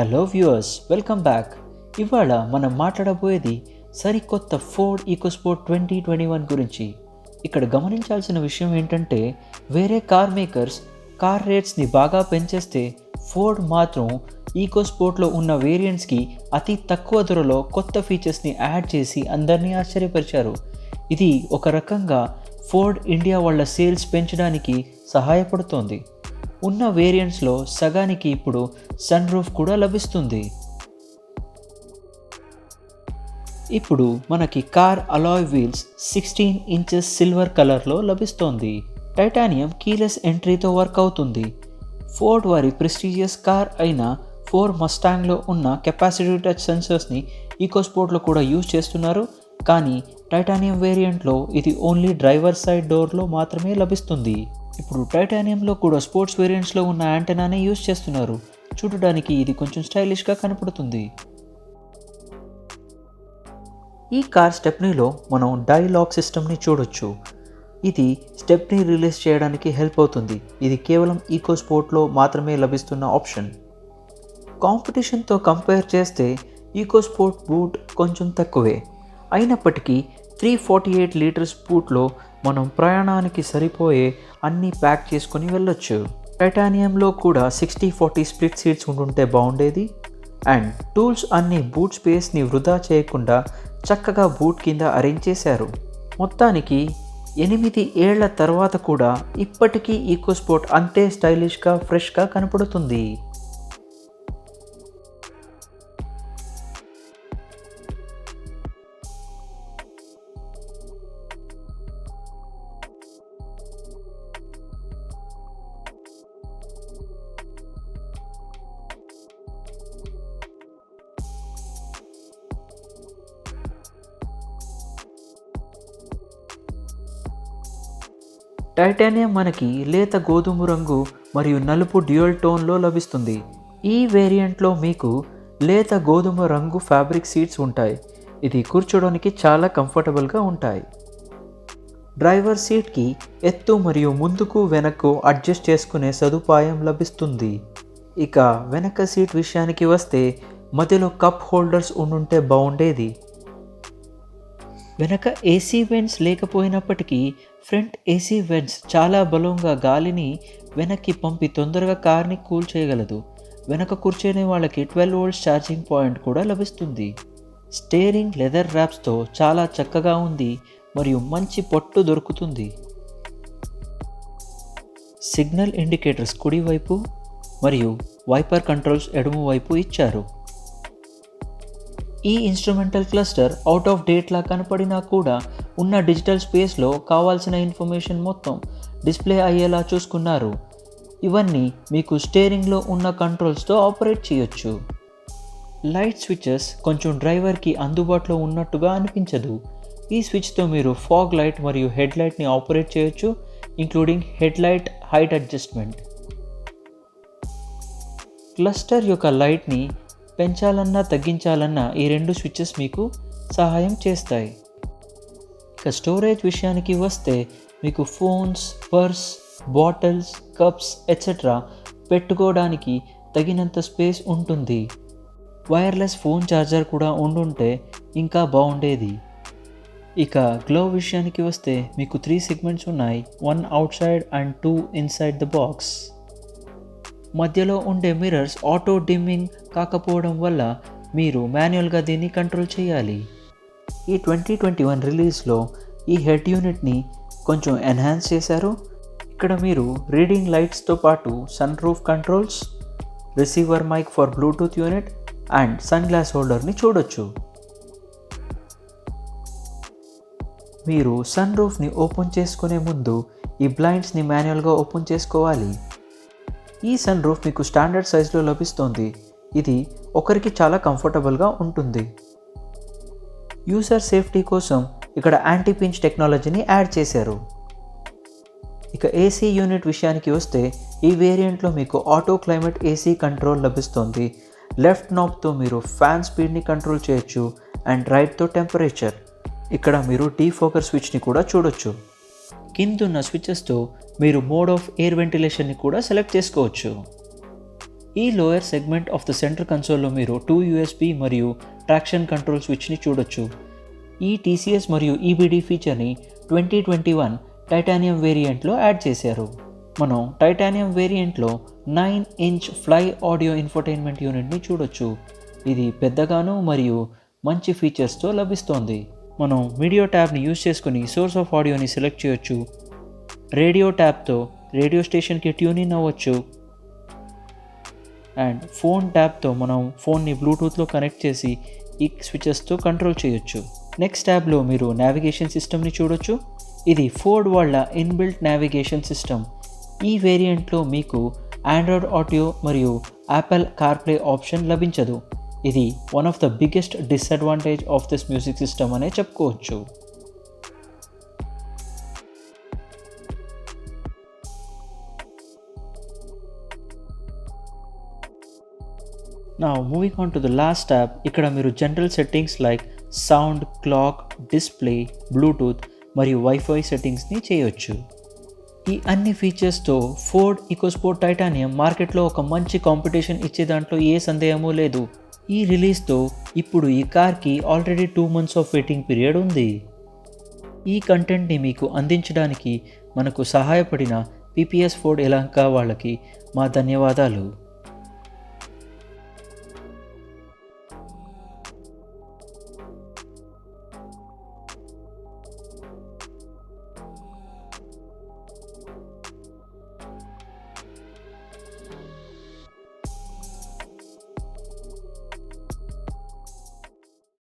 Hello viewers, welcome back. ఇవాళ మనం మాట్లాడబోయేది సరికొత్త ఫోర్డ్ ఈకోస్పోర్ట్ 2021 గురించి. ఇక్కడ గమనించాల్సిన విషయం ఏంటంటే, వేరే కార్ మేకర్స్ కార్ రేట్స్ని బాగా పెంచేస్తే ఫోర్డ్ మాత్రం ఈకోస్పోర్ట్లో ఉన్న వేరియంట్స్కి అతి తక్కువ ధరలో కొత్త ఫీచర్స్ని యాడ్ చేసి అందరినీ ఆశ్చర్యపరిచారు. ఇది ఒక రకంగా ఫోర్డ్ ఇండియా వాళ్ళ సేల్స్ పెంచడానికి సహాయపడుతోంది. ఉన్న వేరియంట్స్లో సగానికి ఇప్పుడు సన్ రూఫ్ కూడా లభిస్తుంది. ఇప్పుడు మనకి car alloy wheels 16 inches silver కలర్లో లభిస్తోంది. టైటానియం కీలెస్ ఎంట్రీతో వర్క్ అవుతుంది. ఫోర్డ్ వారి ప్రెస్టీజియస్ కార్ అయిన ఫోర్డ్ మస్టాంగ్లో ఉన్న కెపాసిటివ్ టచ్ సెన్సర్స్ని ఈకోస్పోర్ట్లో కూడా యూజ్ చేస్తున్నారు. కానీ టైటానియం వేరియంట్లో ఇది ఓన్లీ డ్రైవర్ సైడ్ డోర్లో మాత్రమే లభిస్తుంది. ఇప్పుడు టైటానియంలో కూడా స్పోర్ట్స్ వేరియంట్స్లో ఉన్న యాంటెనానే యూజ్ చేస్తున్నారు. చూడడానికి ఇది కొంచెం స్టైలిష్గా కనపడుతుంది. ఈ కార్ స్టెప్నీలో మనం డై లాక్ సిస్టమ్ని చూడొచ్చు. ఇది స్టెప్నీ రిలీజ్ చేయడానికి హెల్ప్ అవుతుంది. ఇది కేవలం ఈకోస్పోర్ట్లో మాత్రమే లభిస్తున్న ఆప్షన్. కాంపిటీషన్తో కంపేర్ చేస్తే ఈకోస్పోర్ట్ బూట్ కొంచెం తక్కువే. అయినప్పటికీ 348 లీటర్స్ బూట్లో మనం ప్రయాణానికి సరిపోయే అన్నీ ప్యాక్ చేసుకొని వెళ్ళొచ్చు. టైటానియంలో కూడా 60-40 స్ప్లిట్ సీట్స్ ఉంటుంటే బాగుండేది. అండ్ టూల్స్ అన్ని బూట్ స్పేస్ని వృధా చేయకుండా చక్కగా బూట్ కింద అరేంజ్ చేశారు. మొత్తానికి 8 ఏళ్ల తర్వాత కూడా ఇప్పటికీ ఈకోస్పోర్ట్ అంతే స్టైలిష్గా ఫ్రెష్గా కనపడుతుంది. టైటానియం మనకి లేత గోధుమ రంగు మరియు నలుపు డ్యూయల్ టోన్లో లభిస్తుంది. ఈ వేరియంట్లో మీకు లేత గోధుమ రంగు ఫ్యాబ్రిక్ సీట్స్ ఉంటాయి. ఇది కూర్చోడానికి చాలా కంఫర్టబుల్గా ఉంటాయి. డ్రైవర్ సీట్కి ఎత్తు మరియు ముందుకు వెనక్కు అడ్జస్ట్ చేసుకునే సదుపాయం లభిస్తుంది. ఇక వెనక సీట్ విషయానికి వస్తే మధ్యలో కప్ హోల్డర్స్ ఉండుంటే బాగుండేది. వెనక ఏసీ వెంట్స్ లేకపోయినప్పటికీ ఫ్రంట్ ఏసీ వెంట్స్ చాలా బలంగా గాలిని వెనక్కి పంపి తొందరగా కార్ని కూల్ చేయగలదు. వెనక కూర్చునే వాళ్ళకి 12 volts ఛార్జింగ్ పాయింట్ కూడా లభిస్తుంది. స్టీరింగ్ లెదర్ ర్యాప్స్తో చాలా చక్కగా ఉంది మరియు మంచి పట్టు దొరుకుతుంది. సిగ్నల్ ఇండికేటర్స్ కుడివైపు మరియు వైపర్ కంట్రోల్స్ ఎడమ వైపు ఇచ్చారు. ఈ ఇన్స్ట్రుమెంటల్ క్లస్టర్ అవుట్ ఆఫ్ డేట్లా కనపడినా కూడా ఉన్న డిజిటల్ స్పేస్లో కావాల్సిన ఇన్ఫర్మేషన్ మొత్తం డిస్ప్లే అయ్యేలా చూసుకున్నారు. ఇవన్నీ మీకు స్టీరింగ్లో ఉన్న కంట్రోల్స్తో ఆపరేట్ చేయొచ్చు. లైట్ స్విచెస్ కొంచెం డ్రైవర్కి అందుబాటులో ఉన్నట్టుగా అనిపించదు. ఈ స్విచ్తో మీరు ఫాగ్ లైట్ మరియు హెడ్ లైట్ని ఆపరేట్ చేయొచ్చు, including head light height adjustment. Cluster యొక్క లైట్ని పెంచాలన్నా తగ్గించాలన్నా ఈ 2 స్విచెస్ మీకు సహాయం చేస్తాయి. ఇక స్టోరేజ్ విషయానికి వస్తే మీకు phones, purse, bottles, cups etcetera పెట్టుకోవడానికి తగినంత స్పేస్ ఉంటుంది. వైర్లెస్ ఫోన్ ఛార్జర్ కూడా ఉండుంటే ఇంకా బాగుండేది. ఇక గ్లోవ్ విషయానికి వస్తే మీకు 3 సెగ్మెంట్స్ ఉన్నాయి. 1 out side and 2 inside the box. మధ్యలో ఉండే మిర్రర్స్ ఆటో డిమ్మింగ్ కాకపోవడం వల్ల మీరు మాన్యువల్గా దీన్ని కంట్రోల్ చేయాలి. ఈ 2021 రిలీజ్లో ఈ హెడ్ యూనిట్ని కొంచెం ఎన్హాన్స్ చేశారు. ఇక్కడ మీరు రీడింగ్ లైట్స్తో పాటు sun roof controls, receiver mic for Bluetooth unit and sun glass హోల్డర్ని చూడొచ్చు. మీరు సన్ రూఫ్ని ఓపెన్ చేసుకునే ముందు ఈ బ్లైండ్స్ని మాన్యువల్గా ఓపెన్ చేసుకోవాలి. ఈ సన్ రూఫ్ మీకు స్టాండర్డ్ సైజ్లో లభిస్తోంది. ఇది ఒకరికి చాలా కంఫర్టబుల్గా ఉంటుంది. యూజర్ సేఫ్టీ కోసం ఇక్కడ యాంటీ పించ్ టెక్నాలజీని యాడ్ చేశారు. ఇక ఏసీ యూనిట్ విషయానికి వస్తే ఈ వేరియంట్లో మీకు ఆటో క్లైమేట్ ఏసీ కంట్రోల్ లభిస్తోంది. లెఫ్ట్ నాబ్తో మీరు ఫ్యాన్ స్పీడ్ని కంట్రోల్ చేయొచ్చు అండ్ రైట్తో టెంపరేచర్. ఇక్కడ మీరు డీఫోకర్ స్విచ్ని కూడా చూడొచ్చు. కిందున్న స్విచెస్తో మీరు మోడ్ ఆఫ్ ఎయిర్ వెంటిలేషన్ని కూడా సెలెక్ట్ చేసుకోవచ్చు. ఈ lower segment of the center కన్సోల్లో మీరు 2 USB మరియు ట్రాక్షన్ కంట్రోల్ స్విచ్ని చూడొచ్చు. ఈ TCS మరియు EBD ఫీచర్ని 2021 టైటానియం వేరియంట్లో యాడ్ చేశారు. మనం టైటానియం వేరియంట్లో 9-inch ఫ్లై ఆడియో ఇన్ఫోటైన్మెంట్ యూనిట్ని చూడొచ్చు. ఇది పెద్దగాను మరియు మంచి ఫీచర్స్తో లభిస్తోంది. మనం వీడియో ట్యాబ్ని యూజ్ చేసుకుని సోర్స్ ఆఫ్ ఆడియోని సెలెక్ట్ చేయొచ్చు. రేడియో ట్యాబ్తో రేడియో స్టేషన్కి ట్యూన్ అవ్వచ్చు. అండ్ ఫోన్ ట్యాబ్తో మనం ఫోన్ని బ్లూటూత్లో కనెక్ట్ చేసి ఈ స్విచెస్తో కంట్రోల్ చేయొచ్చు. నెక్స్ట్ ట్యాబ్లో మీరు నావిగేషన్ సిస్టమ్ని చూడొచ్చు. ఇది ఫోర్డ్ వాళ్ళ ఇన్బిల్ట్ నావిగేషన్ సిస్టమ్. ఈ వేరియంట్లో మీకు ఆండ్రాయిడ్ ఆడియో మరియు యాపిల్ కార్ప్లే ఆప్షన్ లభించదు. ఇది one of the biggest disadvantage of this music system అనే చెప్పుకోవచ్చు. Now moving on to the last tab, ఇక్కడ మీరు general settings like sound, clock, display, Bluetooth మరియు వైఫై సెట్టింగ్స్ని చేయొచ్చు. ఈ అన్ని ఫీచర్స్తో ఫోర్డ్ ఈకోస్పోర్ట్ టైటానియం మార్కెట్లో ఒక మంచి కాంపిటీషన్ ఇచ్చే దాంట్లో ఏ సందేహమూ లేదు. ఈ రిలీజ్తో ఇప్పుడు ఈ కార్కి already 2 months of waiting period ఉంది. ఈ కంటెంట్ని మీకు అందించడానికి మనకు సహాయపడిన PPS ఫోర్డ్ యలహంక వాళ్ళకి మా ధన్యవాదాలు.